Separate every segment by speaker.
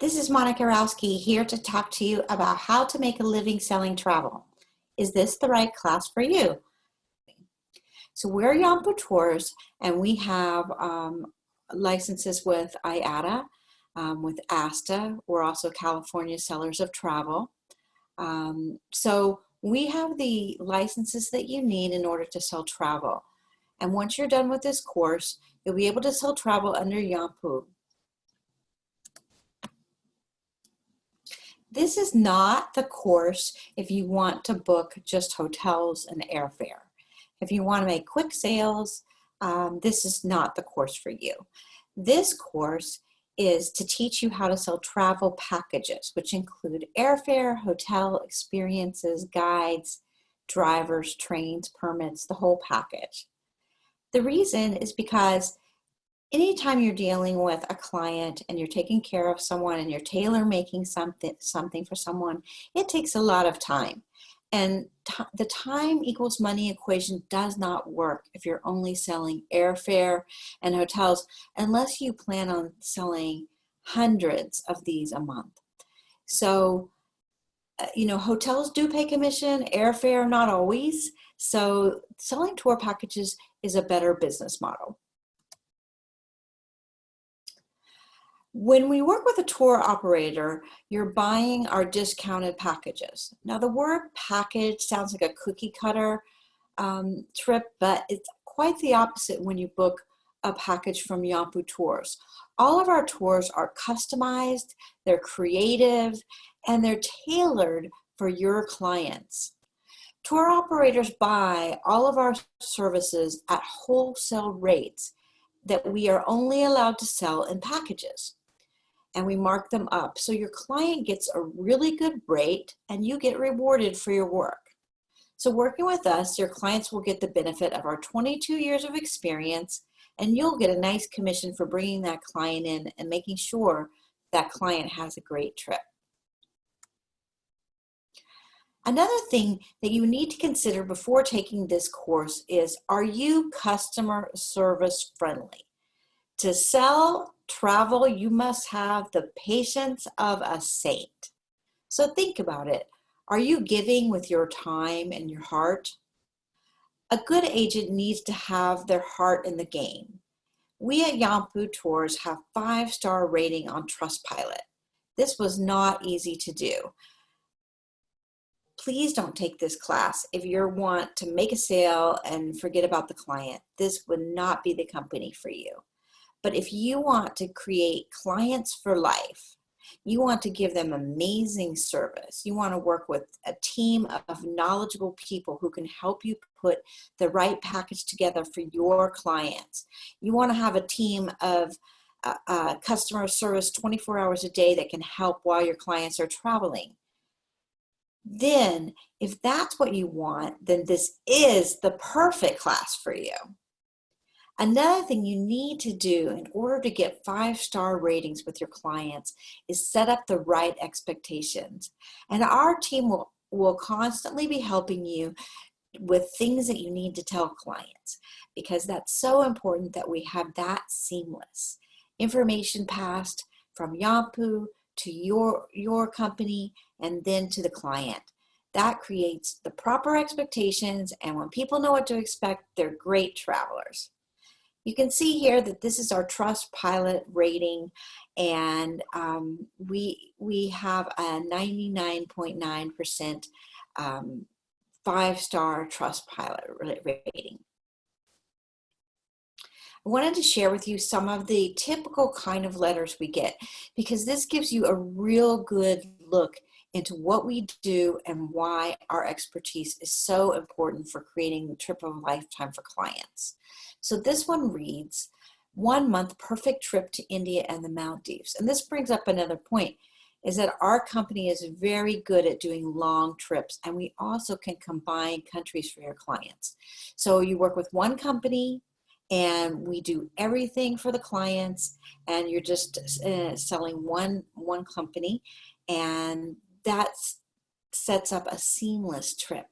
Speaker 1: This is Monica Rowski here to talk to you about how to make a living selling travel. Is this the right class for you? So we're Yampu Tours, and we have licenses with IATA, with ASTA. We're also California Sellers of Travel. So we have the licenses that you need in order to sell travel. And once you're done with this course, you'll be able to sell travel under Yampu. This is not the course if you want to book just hotels and airfare. If you want to make quick sales, this is not the course for you. This course is to teach you how to sell travel packages, which include airfare, hotel experiences, guides, drivers, trains, permits, the whole package. The reason is because anytime you're dealing with a client and you're taking care of someone and you're tailor-making something for someone, it takes a lot of time. And the time equals money equation does not work if you're only selling airfare and hotels, unless you plan on selling hundreds of these a month. So, hotels do pay commission, airfare not always. So selling tour packages is a better business model. When we work with a tour operator, you're buying our discounted packages. Now, the word package sounds like a cookie cutter trip, but it's quite the opposite when you book a package from Yampu Tours. All of our tours are customized, they're creative, and they're tailored for your clients. Tour operators buy all of our services at wholesale rates that we are only allowed to sell in packages. And we mark them up. So your client gets a really good rate and you get rewarded for your work. So working with us, your clients will get the benefit of our 22 years of experience, and you'll get a nice commission for bringing that client in and making sure that client has a great trip. Another thing that you need to consider before taking this course is, are you customer service friendly? To sell travel, you must have the patience of a saint. So think about it. Are you giving with your time and your heart? A good agent needs to have their heart in the game. We at Yampu Tours have 5-star rating on Trustpilot. This was not easy to do. Please don't take this class if you want to make a sale and forget about the client. This would not be the company for you. But if you want to create clients for life, you want to give them amazing service, you want to work with a team of knowledgeable people who can help you put the right package together for your clients. You want to have a team of customer service 24 hours a day that can help while your clients are traveling. Then, if that's what you want, then this is the perfect class for you. Another thing you need to do in order to get 5-star ratings with your clients is set up the right expectations. And our team will constantly be helping you with things that you need to tell clients, because that's so important that we have that seamless information passed from Yampu to your company and then to the client. That creates the proper expectations, and when people know what to expect, they're great travelers. You can see here that this is our Trustpilot rating, and we have a 99.9% 5-star Trustpilot rating. I wanted to share with you some of the typical kind of letters we get, because this gives you a real good look into what we do and why our expertise is so important for creating the trip of a lifetime for clients. So this one reads, 1 month perfect trip to India and the Maldives. And this brings up another point, is that our company is very good at doing long trips, and we also can combine countries for your clients. So you work with one company and we do everything for the clients, and you're just selling one company, and that sets up a seamless trip.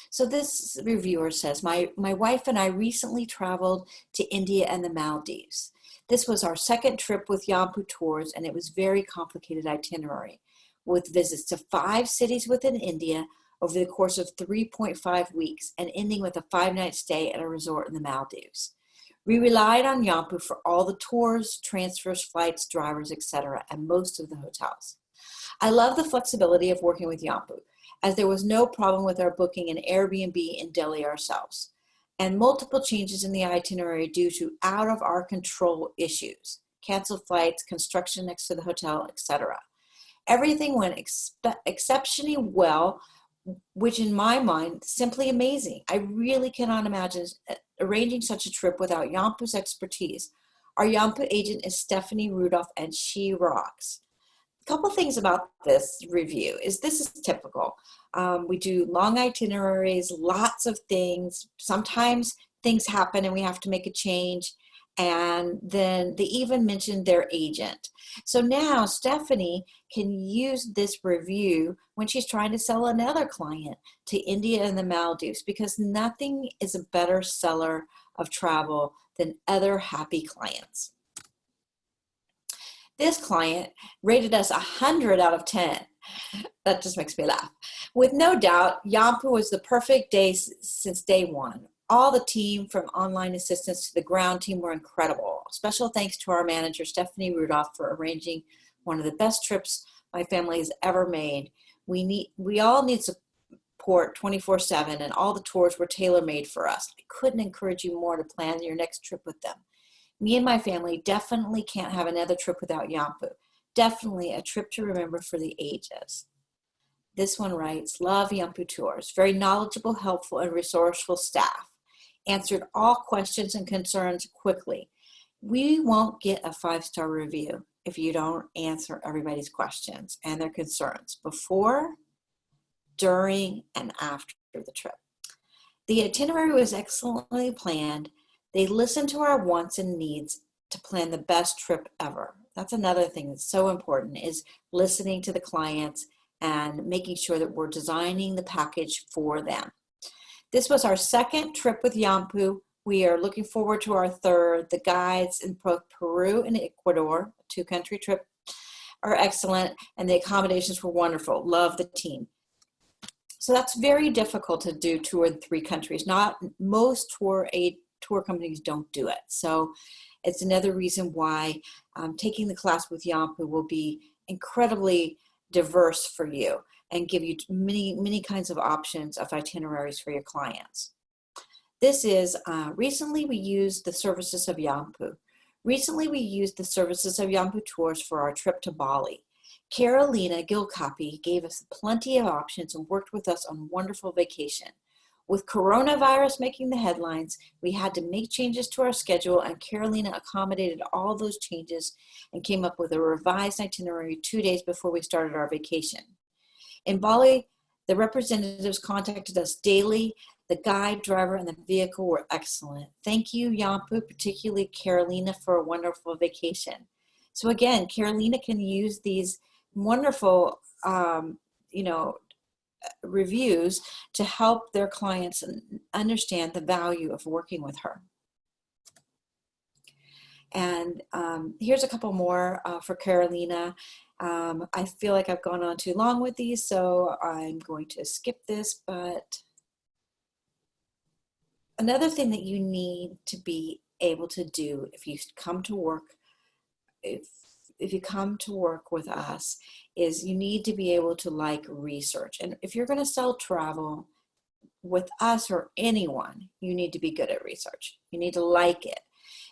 Speaker 1: So this reviewer says, my wife and I recently traveled to India and the Maldives. This was our second trip with Yampu Tours, and it was very complicated itinerary with visits to 5 cities within India over the course of 3.5 weeks and ending with a 5-night stay at a resort in the Maldives. We relied on Yampu for all the tours, transfers, flights, drivers, etc., and most of the hotels. I love the flexibility of working with Yampu, as there was no problem with our booking an Airbnb in Delhi ourselves, and multiple changes in the itinerary due to out of our control issues, canceled flights, construction next to the hotel, etc. Everything went exceptionally well, which in my mind, simply amazing. I really cannot imagine arranging such a trip without Yampu's expertise. Our Yampu agent is Stephanie Rudolph, and she rocks. A couple things about this review is this is typical. We do long itineraries, lots of things. Sometimes things happen and we have to make a change. And then they even mentioned their agent. So now Stephanie can use this review when she's trying to sell another client to India and the Maldives, because nothing is a better seller of travel than other happy clients. This client rated us 100 out of 10. That just makes me laugh. With no doubt, Yampu was the perfect day since day one. All the team, from online assistants to the ground team, were incredible. Special thanks to our manager, Stephanie Rudolph, for arranging one of the best trips my family has ever made. We all need support 24/7, and all the tours were tailor-made for us. I couldn't encourage you more to plan your next trip with them. Me and my family definitely can't have another trip without Yampu. Definitely a trip to remember for the ages. This one writes, love Yampu Tours. Very knowledgeable, helpful, and resourceful staff. Answered all questions and concerns quickly. We won't get a 5-star review if you don't answer everybody's questions and their concerns before, during, and after the trip. The itinerary was excellently planned. They listened to our wants and needs to plan the best trip ever. That's another thing that's so important, is listening to the clients and making sure that we're designing the package for them. This was our second trip with Yampu. We are looking forward to our third. The guides in both Peru and Ecuador, a 2-country trip, are excellent, and the accommodations were wonderful. Love the team. So that's very difficult to do 2 or 3 countries. Not most tour companies don't do it. So it's another reason why taking the class with Yampu will be incredibly diverse for you and give you many kinds of options of itineraries for your clients. This is, recently we used the services of Yampu. Recently we used the services of Yampu Tours for our trip to Bali. Carolina Gilcopy gave us plenty of options and worked with us on wonderful vacation. With coronavirus making the headlines, we had to make changes to our schedule, and Carolina accommodated all those changes and came up with a revised itinerary 2 days before we started our vacation. In Bali, the representatives contacted us daily. The guide, driver, and the vehicle were excellent. Thank you, Yampu, particularly Carolina, for a wonderful vacation. So again, Carolina can use these wonderful, reviews to help their clients understand the value of working with her. And here's a couple more for Carolina. I feel like I've gone on too long with these, so I'm going to skip this. But another thing that you need to be able to do if you come to work, if you come to work with us, is you need to be able to like research. And if you're going to sell travel with us or anyone, you need to be good at research. You need to like it,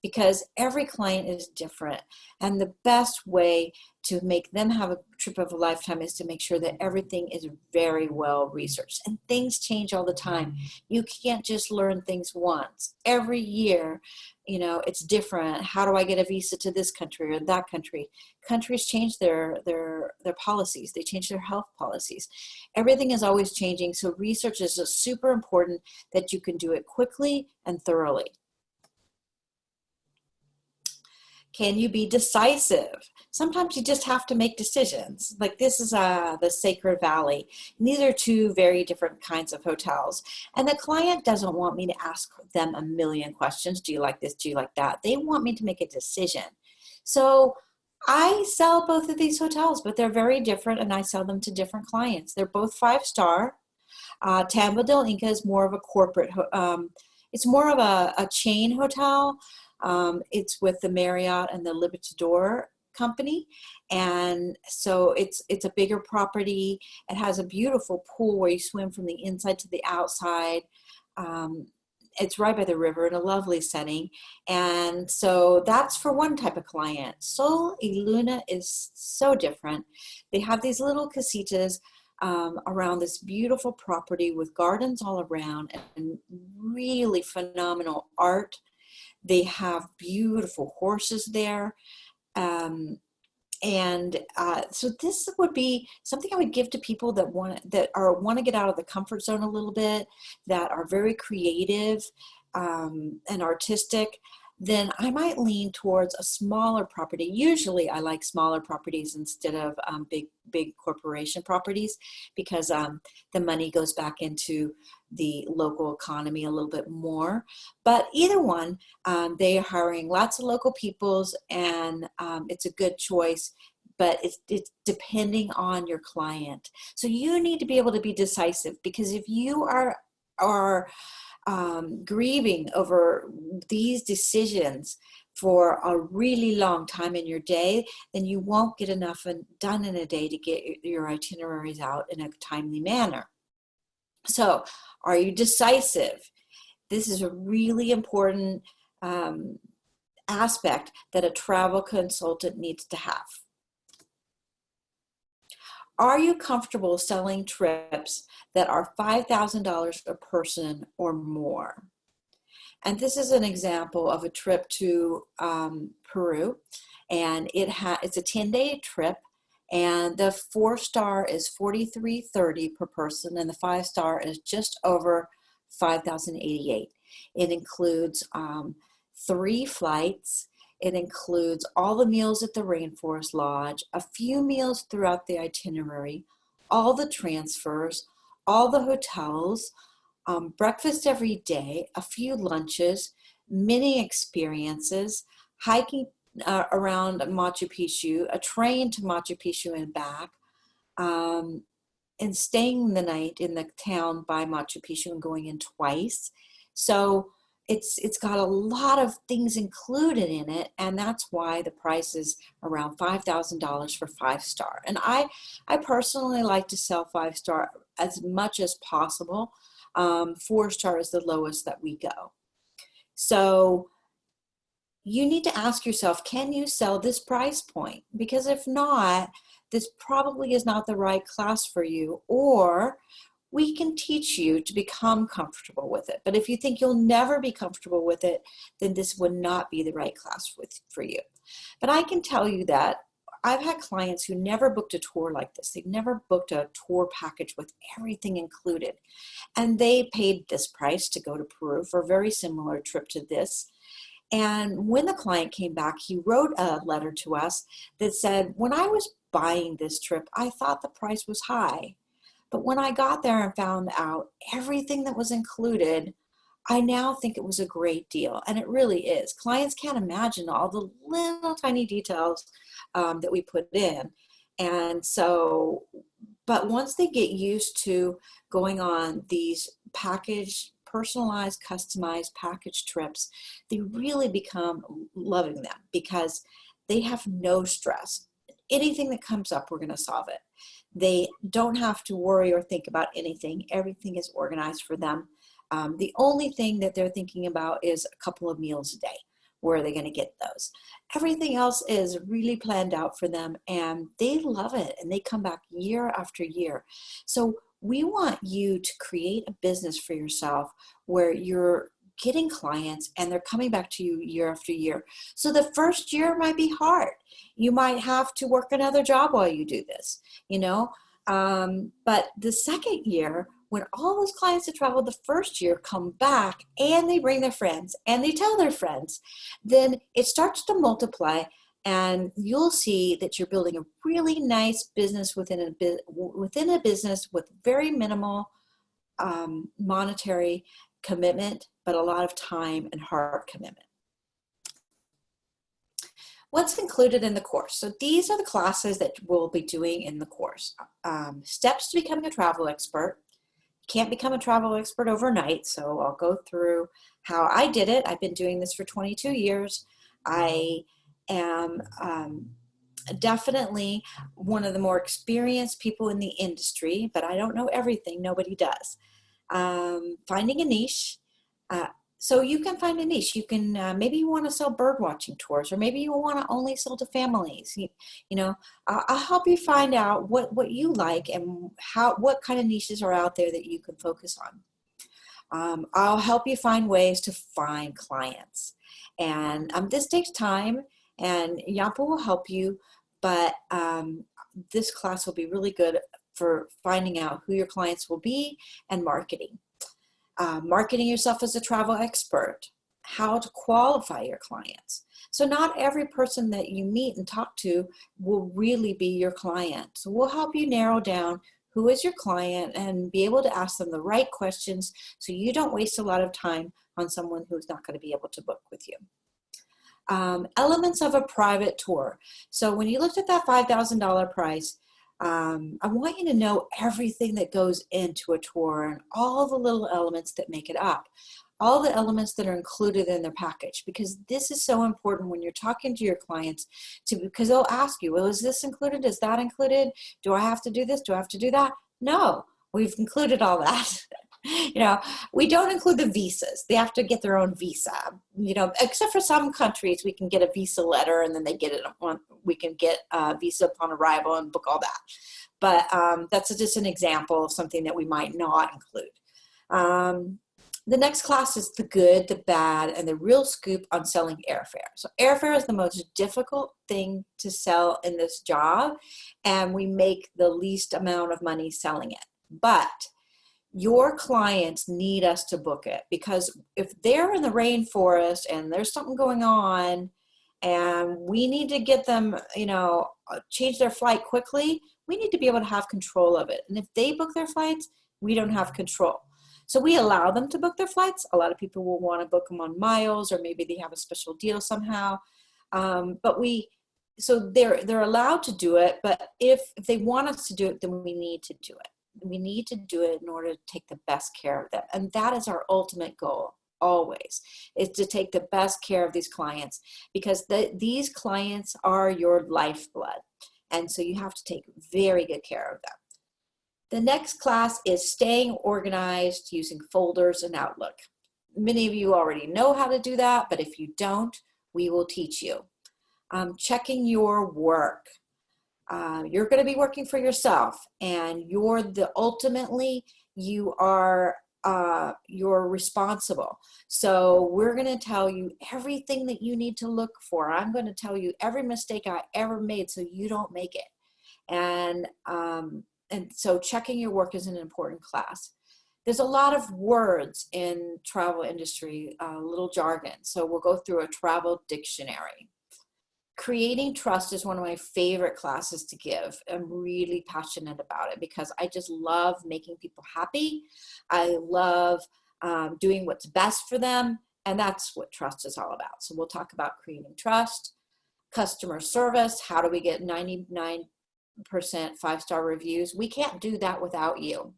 Speaker 1: because every client is different. And the best way to make them have a trip of a lifetime is to make sure that everything is very well researched. And things change all the time. You can't just learn things once. Every year, it's different. How do I get a visa to this country or that country? Countries change their policies. They change their health policies. Everything is always changing. So research is super important, that you can do it quickly and thoroughly. Can you be decisive? Sometimes you just have to make decisions. Like this is the Sacred Valley. And these are two very different kinds of hotels. And the client doesn't want me to ask them a million questions. Do you like this? Do you like that? They want me to make a decision. So I sell both of these hotels, but they're very different, and I sell them to different clients. They're both 5-star. Tambo del Inca is more of a corporate, it's more of a chain hotel. It's with the Marriott and the Libertador company. And so it's a bigger property. It has a beautiful pool where you swim from the inside to the outside. It's right by the river in a lovely setting. And so that's for one type of client. Sol y Luna is so different. They have these little casitas around this beautiful property with gardens all around and really phenomenal art. They have beautiful horses there. So this would be something I would give to people that want to get out of the comfort zone a little bit, that are very creative and artistic. Then I might lean towards a smaller property. Usually I like smaller properties instead of big corporation properties, because the money goes back into the local economy a little bit more. But either one, they are hiring lots of local peoples, and it's a good choice, but it's depending on your client. So you need to be able to be decisive, because if you are grieving over these decisions for a really long time in your day, then you won't get enough done in a day to get your itineraries out in a timely manner. So, are you decisive? This is a really important aspect that a travel consultant needs to have. Are you comfortable selling trips that are $5,000 a person or more? And this is an example of a trip to Peru, and it's a 10-day trip, and the 4-star is $4,330 per person, and the 5-star is just over $5,088. It includes 3 flights. It includes all the meals at the Rainforest Lodge, a few meals throughout the itinerary, all the transfers, all the hotels, breakfast every day, a few lunches, many experiences, hiking around Machu Picchu, a train to Machu Picchu and back, and staying the night in the town by Machu Picchu and going in twice. So it's got a lot of things included in it, and that's why the price is around $5,000 for 5-star. And I personally like to sell 5-star as much as possible. 4-star is the lowest that we go. So you need to ask yourself, can you sell this price point? Because if not, this probably is not the right class for you, or we can teach you to become comfortable with it. But if you think you'll never be comfortable with it, then this would not be the right class for you. But I can tell you that I've had clients who never booked a tour like this. They've never booked a tour package with everything included. And they paid this price to go to Peru for a very similar trip to this. And when the client came back, he wrote a letter to us that said, when I was buying this trip, I thought the price was high. But when I got there and found out everything that was included, I now think it was a great deal. And it really is. Clients can't imagine all the little tiny details that we put in. And so, but once they get used to going on these personalized, customized package trips, they really become loving them, because they have no stress. Anything that comes up, we're going to solve it. They don't have to worry or think about anything. Everything is organized for them. The only thing that they're thinking about is a couple of meals a day. Where are they going to get those? Everything else is really planned out for them, and they love it, and they come back year after year. So we want you to create a business for yourself where you're getting clients and they're coming back to you year after year. So the first year might be hard. You might have to work another job while you do this, but the second year when all those clients that traveled the first year come back and they bring their friends and they tell their friends, then it starts to multiply, and you'll see that you're building a really nice business within a business with very minimal monetary commitment, but a lot of time and heart commitment. What's included in the course? So these are the classes that we'll be doing in the course. Steps to becoming a travel expert. You can't become a travel expert overnight, so I'll go through how I did it. I've been doing this for 22 years. I am definitely one of the more experienced people in the industry, but I don't know everything. Nobody does. Finding a niche. So you can find a niche. You can, maybe you want to sell bird watching tours, or maybe you want to only sell to families. You know, I'll help you find out what you like and what kind of niches are out there that you can focus on. I'll help you find ways to find clients. And this takes time, and Yampa will help you, but this class will be really good for finding out who your clients will be and marketing. Marketing yourself as a travel expert, how to qualify your clients. So not every person that you meet and talk to will really be your client. So we'll help you narrow down who is your client and be able to ask them the right questions so you don't waste a lot of time on someone who's not going to be able to book with you. Elements of a private tour. So when you looked at that $5,000 price, I want you to know everything that goes into a tour and all the little elements that make it up, all the elements that are included in their package, because this is so important when you're talking to your clients, because they'll ask you, well, is this included? Is that included? Do I have to do this? Do I have to do that? No, we've included all that. You know, we don't include the visas. They have to get their own visa, you know, except for some countries, we can get a visa letter and then they get it on, we can get a visa upon arrival and book all that. But that's just an example of something that we might not include. The next class is the good, the bad, and the real scoop on selling airfare. So airfare is the most difficult thing to sell in this job, and we make the least amount of money selling it. But your clients need us to book it, because if they're in the rainforest and there's something going on and we need to get them, you know, change their flight quickly, we need to be able to have control of it. And if they book their flights, we don't have control. So we allow them to book their flights. A lot of people will want to book them on miles, or maybe they have a special deal somehow. So they're allowed to do it, but if they want us to do it, then we need to do it. We need to do it in order to take the best care of them. And that is our ultimate goal, always, is to take the best care of these clients, because these clients are your lifeblood. And so you have to take very good care of them. The next class is staying organized using folders and Outlook. Many of you already know how to do that, but if you don't, we will teach you. Checking your work. You're going to be working for yourself, and ultimately you're responsible. So we're going to tell you everything that you need to look for. I'm going to tell you every mistake I ever made so you don't make it. And so checking your work is an important class. There's a lot of words in travel industry, little jargon. So we'll go through a travel dictionary. Creating trust is one of my favorite classes to give. I'm really passionate about it because I just love making people happy. I love doing what's best for them, and that's what trust is all about. So we'll talk about creating trust, customer service. How do we get 99% 5-star reviews? We can't do that without you.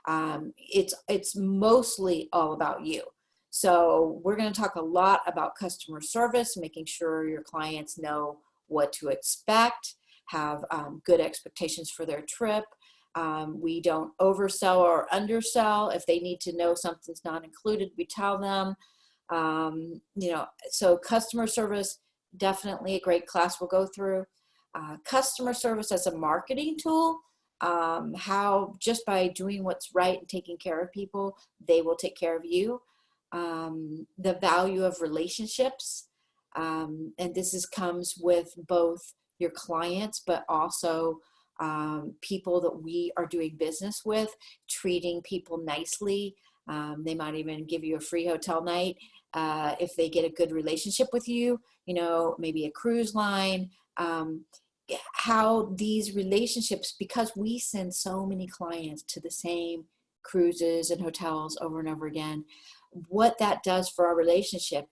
Speaker 1: It's mostly all about you. So we're going to talk a lot about customer service, making sure your clients know what to expect, have good expectations for their trip. We don't oversell or undersell. If they need to know something's not included, we tell them. So customer service, definitely a great class we'll go through. Customer service as a marketing tool, how just by doing what's right and taking care of people, they will take care of you. The value of relationships, and this comes with both your clients, but also people that we are doing business with, treating people nicely. They might even give you a free hotel night if they get a good relationship with you, you know, maybe a cruise line. How these relationships, because we send so many clients to the same cruises and hotels over and over again, what that does for our relationship.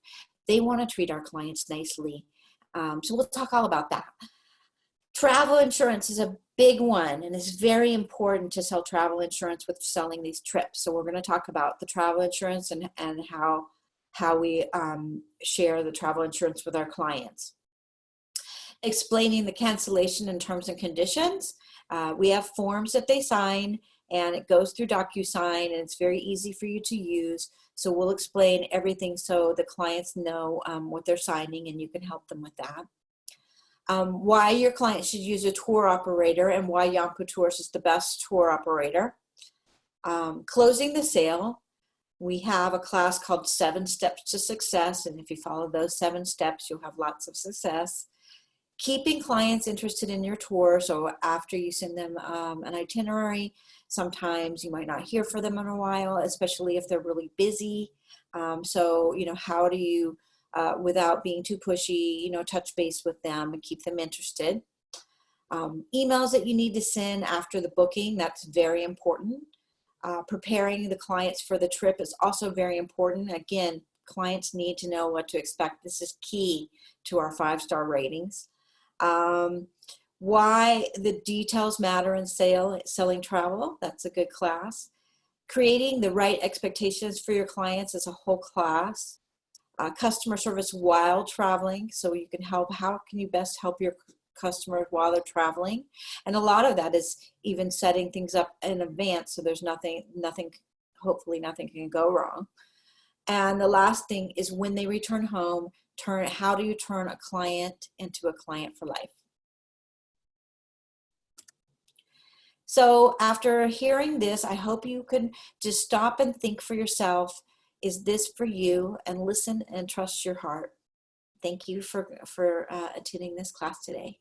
Speaker 1: They want to treat our clients nicely. So we'll talk all about that. Travel insurance is a big one, and it's very important to sell travel insurance with selling these trips. So we're going to talk about the travel insurance and how we share the travel insurance with our clients. Explaining the cancellation and terms and conditions. We have forms that they sign, and it goes through DocuSign, and it's very easy for you to use. So we'll explain everything so the clients know what they're signing, and you can help them with that. Why your client should use a tour operator and why Yonko Tours is the best tour operator. Closing the sale. We have a class called 7 Steps to Success, and if you follow those 7 steps, you'll have lots of success. Keeping clients interested in your tour. So after you send them an itinerary, sometimes you might not hear from them in a while, especially if they're really busy. So, you know, how do you, without being too pushy, you know, touch base with them and keep them interested. Emails that you need to send after the booking, that's very important. Preparing the clients for the trip is also very important. Again, clients need to know what to expect. This is key to our 5-star ratings. Why the details matter in selling travel, that's a good class. Creating the right expectations for your clients is a whole class. Customer service while traveling, so you can help, how can you best help your customers while they're traveling? And a lot of that is even setting things up in advance so there's nothing, hopefully nothing can go wrong. And the last thing is when they return home, how do you turn a client into a client for life? So after hearing this, I hope you can just stop and think for yourself, is this for you? And listen and trust your heart. Thank you for attending this class today.